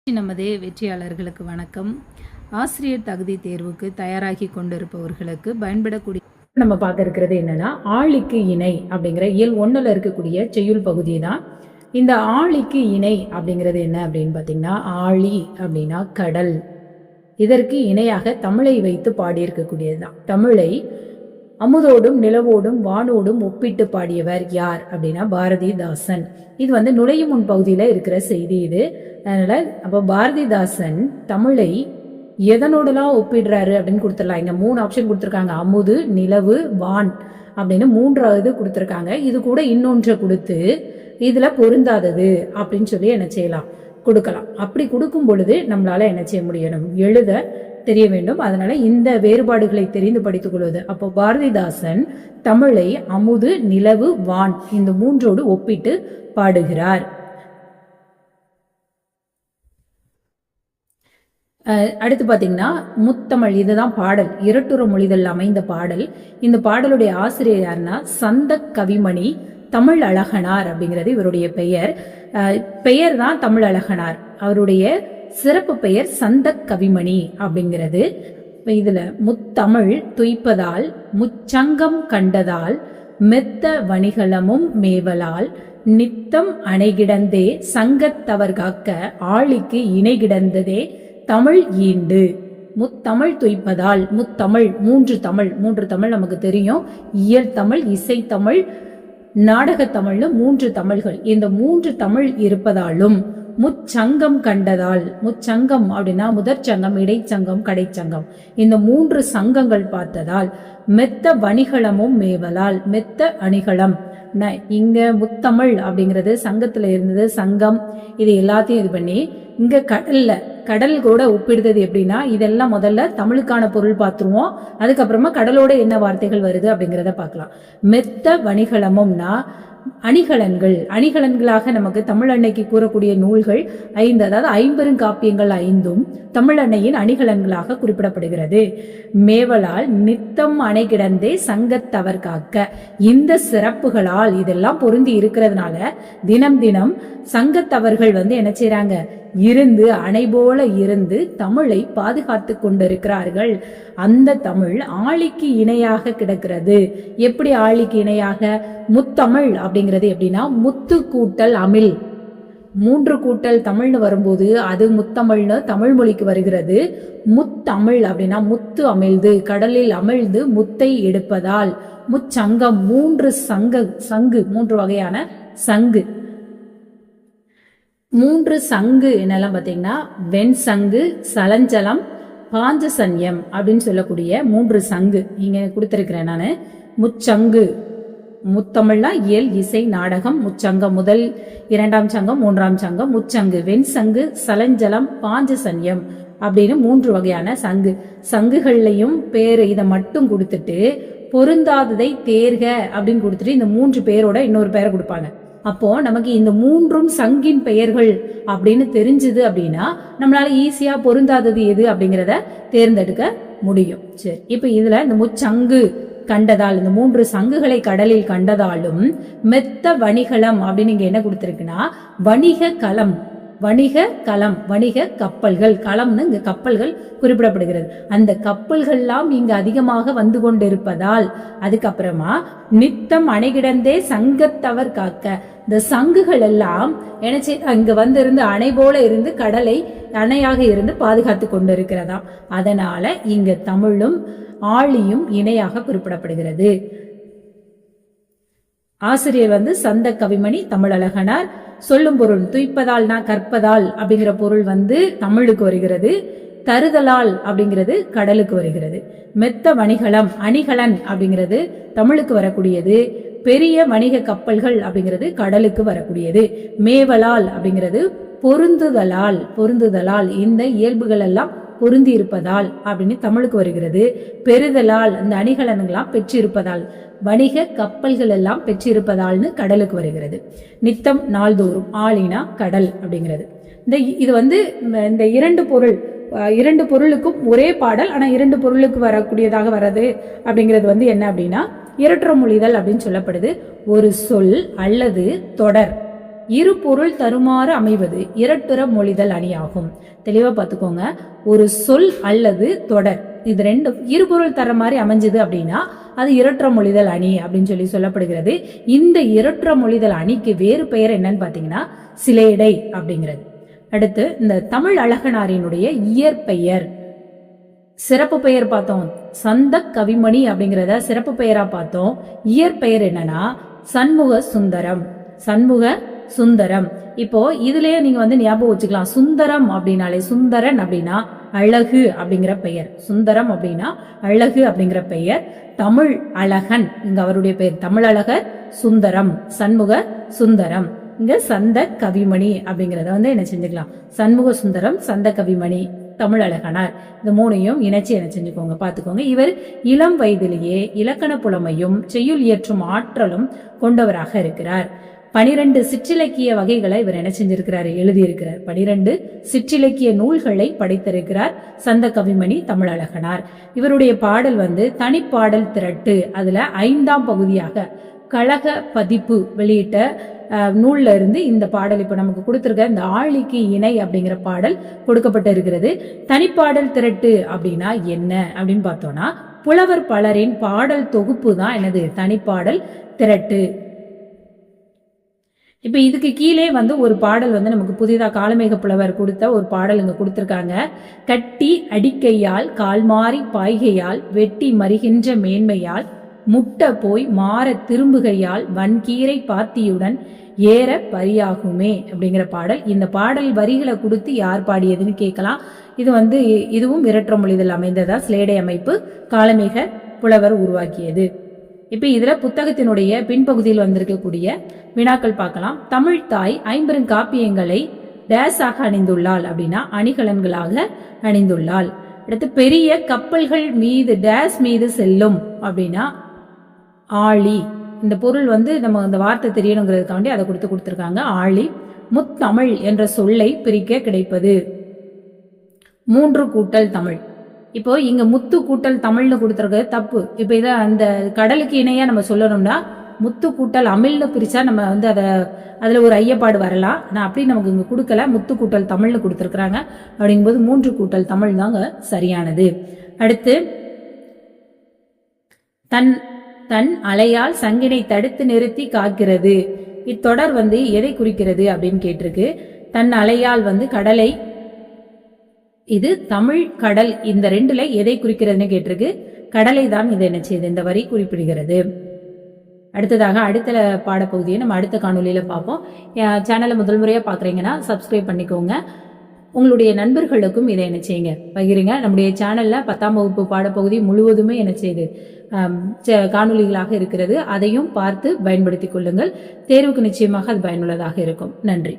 நமது வெற்றியாளர்களுக்கு வணக்கம். ஆசிரியர் தகுதி தேர்வுக்கு தயாராகி கொண்டிருப்பவர்களுக்கு பயன்படக்கூடிய நம்ம பார்க்க இருக்கிறது என்னன்னா, ஆழிக்கு இணை அப்படிங்கிற இயல் 1ல இருக்கக்கூடிய செய்யுள் பகுதி தான். இந்த ஆழிக்கு இணை அப்படிங்கிறது என்ன அப்படின்னு பார்த்தீங்கன்னா, ஆழி அப்படின்னா கடல். இதற்கு இணையாக தமிழை வைத்து பாடியிருக்கக்கூடியதுதான். தமிழை அமுதோடும் நிலவோடும் வானோடும் ஒப்பிட்டு பாடியவர் யார் அப்படின்னா பாரதிதாசன். இது நுழையும் முன் பகுதியில இருக்கிற செய்தி இது. அதனால அப்போ பாரதிதாசன் தமிழை எதனோடலாம் ஒப்பிடுறாரு அப்படின்னு கொடுத்துடலாம். இங்க 3 ஆப்ஷன் கொடுத்துருக்காங்க. அமுது, நிலவு, வான் அப்படின்னு 3வது கொடுத்துருக்காங்க. இது கூட இன்னொன்றை கொடுத்து இதுல பொருந்தாதது அப்படின்னு சொல்லி என்ன செய்யலாம், கொடுக்கலாம். அப்படி கொடுக்கும் பொழுது நம்மளால என்ன செய்ய முடியணும், எழுத தெரிய வேண்டும். அதனால இந்த வேறுபாடுகளை தெரிந்து படித்துக் கொள்வது. அப்போ பாரதிதாசன் தமிழை அமுது, நிலவு, வான் இந்த 3ஓடு ஒப்பிட்டு பாடுகிறார். அடுத்து பாத்தீங்கன்னா முத்தமிழ், இதுதான் பாடல், இரட்டுற மொழிதல் அமைந்த பாடல். இந்த பாடலுடைய ஆசிரியர் யாருன்னா சந்த கவிமணி தமிழ் அழகனார் அப்படிங்கிறது இவருடைய பெயர். பெயர் தான் தமிழ் அழகனார், அவருடைய சிறப்பு பெயர் சந்த கவிமணி அப்படிங்கிறது. இதுல முத்தமிழ் துய்ப்பதால் முச்சங்கம் கண்டதால் மெத்த வணிகளமும் மேவலால் நித்தம் அணைகிடந்தே சங்கத்தவர் காக்க ஆழிக்கு இணை கிடந்ததே தமிழ் ஈண்டு. முத்தமிழ் துய்ப்பதால், முத்தமிழ் 3 தமிழ் நமக்கு தெரியும். இயல் தமிழ், இசைத்தமிழ், நாடகத்தமிழ்னு 3 தமிழ்கள். இந்த 3 தமிழ் இருப்பதாலும் முச்சங்கம் கண்டதால், முச்சங்கம் அப்படின்னா முதற்சங்கம், இடைச்சங்கம், கடைச்சங்கம், இந்த 3 சங்கங்கள் பார்த்ததால் மெத்த வணிகளமும் மேவலால், மெத்த அணிகளம் இங்க முத்தமிழ் அப்படிங்கிறது சங்கத்துல இருந்தது, சங்கம் இது எல்லாத்தையும் இது பண்ணி இங்க கடல் கூட ஒப்பிடுறது எப்படின்னா, இதெல்லாம் முதல்ல தமிழுக்கான பொருள் பார்த்துருவோம், அதுக்கப்புறமா கடலோட என்ன வார்த்தைகள் வருது அப்படிங்கிறத பார்க்கலாம். மெத்த வணிகளமும்னா அணிகலன்கள், அணிகலன்களாக நமக்கு தமிழ் அன்னைக்கு கூறக்கூடிய நூல்கள் 5, அதாவது 50 காப்பியங்கள் 5ம் தமிழ் அன்னையின் அணிகலன்களாக குறிப்பிடப்படுகிறது. மேவலால் நித்தம் அணை கிடந்தே சங்கத்தவர் காக்க, இந்த சிறப்புகளால் இதெல்லாம் பொருந்தி இருக்கிறதுனால தினம் தினம் சங்கத்தவர்கள் என்ன செய்யறாங்க, இருந்து அணை போல இருந்து தமிழை பாதுகாத்து கொண்டிருக்கிறார்கள். அந்த தமிழ் ஆழிக்கு இணையாக கிடக்கிறது. எப்படி ஆழிக்கு இணையாக? முத்தமிழ் அப்படிங்கிறது எப்படின்னா முத்து கூட்டல் அமிழ், 3 கூட்டல் தமிழ்னு வரும்போது அது முத்தமிழ்னு தமிழ் மொழிக்கு வருகிறது. முத்தமிழ் அப்படின்னா முத்து அமிழ்ந்து, கடலில் அமிழ்ந்து முத்தை எடுப்பதால் முச்சங்கம், 3 சங்கு 3 வகையான சங்கு, 3 சங்கு என்னெல்லாம் பார்த்தீங்கன்னா வெண் சங்கு, சலஞ்சலம், பாஞ்சசன்யம் அப்படின்னு சொல்லக்கூடிய 3 சங்கு இங்க கொடுத்திருக்கிறேன் நான். முச்சங்கு, முத்தமிழ்னா இயல், இசை, நாடகம். முச்சங்கம் முதல் 2ஆம் சங்கம், 3ஆம் சங்கம். முச்சங்கு, வெண்சங்கு, சலஞ்சலம், பாஞ்சசன்யம் அப்படின்னு 3 வகையான சங்கு. சங்குகள்லையும் பேரு இதை மட்டும் கொடுத்துட்டு பொருந்தாததை தேர்க அப்படின்னு கொடுத்துட்டு இந்த 3 பேரோட இன்னொரு பேரை கொடுப்பாங்க. அப்போ நமக்கு இந்த 3ம் சங்கின் பெயர்கள் அப்படின்னு தெரிஞ்சது அப்படின்னா நம்மளால ஈஸியா பொருந்தாதது எது அப்படிங்கிறத தேர்ந்தெடுக்க முடியும். சரி, இப்ப இதுல இந்த முச்சங்கு கண்டதால், இந்த 3 சங்குகளை கடலில் கண்டதாலும் மெத்த வணிகளம் அப்படின்னு இங்க என்ன கொடுத்திருக்குன்னா வணிக களம், வணிக கப்பல்கள், களம்னு இங்க கப்பல்கள் குறிப்பிடப்படுகிறது. அந்த கப்பல்கள்லாம் இங்கு அதிகமாக வந்து கொண்டிருப்பதால், அதுக்கப்புறமா நித்தம் அணைகிடந்தே சங்கத்தவர் காக்க, இந்த சங்குகள் எல்லாம் என்ன அங்க இருந்து அணை போல இருந்து கடலை அணையாக இருந்து பாதுகாத்து கொண்டிருக்கிறதா. அதனால இங்க தமிழும் ஆழியும் இணையாக குறிப்பிடப்படுகிறது. ஆசிரியர் சந்த கவிமணி தமிழ் அழகனார். சொல்லும் பொருள் துய்ப்பதால்னா கற்பதால் அப்படிங்கிற பொருள் தமிழுக்கு வருகிறது. தருதலால் அப்படிங்கிறது கடலுக்கு வருகிறது. மெத்த வணிகளம், அணிகலன் அப்படிங்கிறது தமிழுக்கு வரக்கூடியது. பெரிய வணிக கப்பல்கள் அப்படிங்கிறது கடலுக்கு வரக்கூடியது. மேவலால் அப்படிங்கிறது பொருந்துதலால் இந்த இயல்புகள் எல்லாம் பொருந்தி இருப்பதால் அப்படின்னு தமிழுக்கு வருகிறது. பெறுதலால் அந்த அணிகலன்களாம் பெற்றிருப்பதால், வணிக கப்பல்கள் எல்லாம் பெற்றிருப்பதால்னு கடலுக்கு வருகிறது. நித்தம் நாள்தோறும், ஆழினா கடல் அப்படிங்கிறது. இது இந்த 2 பொருளுக்கும் ஒரே பாடல், ஆனா 2 பொருளுக்கு வரக்கூடியதாக வர்றது அப்படிங்கிறது என்ன அப்படின்னா இரட்டுற மொழிதல் அப்படின்னு சொல்லப்படுது. ஒரு சொல் அல்லது தொடர் இரு பொருள் தருமாறு அமைவது இரட்டுற மொழிதல் அணியாகும். தெளிவா பார்த்துக்கோங்க. ஒரு சொல் அல்லது தொடர் இது ரெண்டும் இருபொருள் தர மாதிரி அமைஞ்சது அப்படின்னா அது இரட்டுற மொழிதல் அணி அப்படின்னு சொல்லப்படுகிறது. இந்த இரட்டுற மொழிதல் அணிக்கு வேறு பெயர் என்னன்னு பாத்தீங்கன்னா சிலேடை அப்படிங்கிறது. அடுத்து இந்த தமிழ் அழகனாரினுடைய இயற்பெயர் சிறப்பு பெயர் பார்த்தோம், சந்த கவிமணி அப்படிங்கிறத சிறப்பு பெயரா பார்த்தோம். இயற்பெயர் என்னன்னா சண்முக சுந்தரம். சண்முக சுந்தரம். இப்போ இதுலயே நீங்க ஞாபகம் வச்சுக்கலாம். சுந்தரம் அப்படின்னாலே சுந்தரன் அப்படின்னா அழகு அப்படிங்கிற பெயர். சுந்தரம் அப்படின்னா அழகு அப்படிங்கிற பெயர். தமிழ் அழகன் இங்க அவருடைய பெயர் தமிழ் அழகர். சுந்தரம் சண்முக சுந்தரம். இங்க சந்த கவிமணி அப்படிங்கறத என்ன செஞ்சுக்கலாம், சண்முக சுந்தரம் சந்த கவிமணி தமிழ் அழகனார். இந்த மூணையும் இணைச்சு என்ன செஞ்சுக்கோங்க, பாத்துக்கோங்க. இவர் இளம் வயதிலேயே இலக்கண புலமையும் செய்யுள் இயற்றும் ஆற்றலும் கொண்டவராக இருக்கிறார். 12 சிற்றிலக்கிய வகைகளை இவர் என்ன செஞ்சிருக்கிறார், எழுதியிருக்கிறார். 12 சிற்றிலக்கிய நூல்களை படைத்திருக்கிறார் சந்த கவிமணி தமிழ் அழகனார். இவருடைய பாடல் தனிப்பாடல் திரட்டு. அதுல 5ஆம் பகுதியாக கழக பதிப்பு வெளியிட்ட நூல்ல இருந்து இந்த பாடல் இப்ப நமக்கு கொடுத்திருக்க இந்த ஆழிக்கு இணை அப்படிங்கிற பாடல் கொடுக்கப்பட்டு இருக்கிறது. தனிப்பாடல் திரட்டு அப்படின்னா என்ன அப்படின்னு பார்த்தோம்னா புலவர் பலரின் பாடல் தொகுப்பு தான் என்னது தனிப்பாடல் திரட்டு. இப்ப இதுக்கு கீழே ஒரு பாடல் நமக்கு புதிதா காலமேக புலவர் கொடுத்த ஒரு பாடல் இங்க கொடுத்திருக்காங்க. கட்டி அடிக்கையால் கால்மாறி பாய்கையால் வெட்டி மறிகின்ற மேன்மையால் முட்ட போய் மாற திரும்புகையால் வன்கீரை பாத்தியுடன் ஏற பரியாகுமே அப்படிங்கிற பாடல். இந்த பாடல் வரிகளை கொடுத்து யார் பாடியதுன்னு கேட்கலாம். இது இதுவும் இரற்ற மொழிதல் அமைந்ததா சிலேடை அமைப்பு காலமேக புலவர் உருவாக்கியது. இப்ப இதுல புத்தகத்தினுடைய பின்பகுதியில் வந்திருக்கக்கூடிய வினாக்கள் பார்க்கலாம். தமிழ் தாய் 50 காப்பியங்களை டேஸாக அணிந்துள்ளாள் அப்படின்னா அணிகலன்களாக அணிந்துள்ளாள். அடுத்து பெரிய கப்பல்கள் மீது டேஸ் மீது செல்லும் அப்படின்னா ஆழி. இந்த பொருள் நம்ம இந்த வார்த்தை தெரியணுங்கிறதுக்காண்டி அதை கொடுத்திருக்காங்க. ஆழி. முத்தமிழ் என்ற சொல்லை பிரிக்க கிடைப்பது 3 கூட்டல் தமிழ். இப்போ இங்க முத்து கூட்டல் தமிழ்னு கொடுத்திருக்கிறது தப்பு. இப்ப இத அந்த கடலுக்கு இணையா நம்ம சொல்லணும்னா முத்து கூட்டல் அமிழ்னு பிரிச்சா நம்ம அதுல ஒரு ஐயப்பாடு வரலாம். நான் அப்படி நமக்கு இங்க கொடுக்கல, முத்து கூட்டல் தமிழ்னு கொடுத்திருக்கிறாங்க. அப்படிங்கும்போது 3 கூட்டல் தமிழ் தாங்க சரியானது. அடுத்து தன் தன் அலையால் சங்கினை தடுத்து நிறுத்தி காக்கிறது. இத்தொடர் எதை குறிக்கிறது அப்படின்னு கேட்டிருக்கு. தன் அலையால் கடலை, இது தமிழ் கடல், இந்த 2ல எதை குறிக்கிறதுன்னு கேட்டிருக்கு. கடலை தான் இது என்ன செய்யுது, இந்த வரி குறிப்பிடுகிறது. அடுத்ததாக அடுத்த பாடப்பகுதியை நம்ம அடுத்த காணொலியில பார்ப்போம். சேனலை முதல் முறையா பாக்குறீங்கன்னா சப்ஸ்கிரைப் பண்ணிக்கோங்க. உங்களுடைய நண்பர்களுக்கும் இதை என்ன செய்யுங்க, பகிருங்க. நம்முடைய சேனல்ல 10ஆம் வகுப்பு பாடப்பகுதி முழுவதுமே என்ன செய்யுது காணொலிகளாக இருக்கிறது. அதையும் பார்த்து பயன்படுத்திக் கொள்ளுங்கள். தேர்வுக்கு நிச்சயமாக அது பயனுள்ளதாக இருக்கும். நன்றி.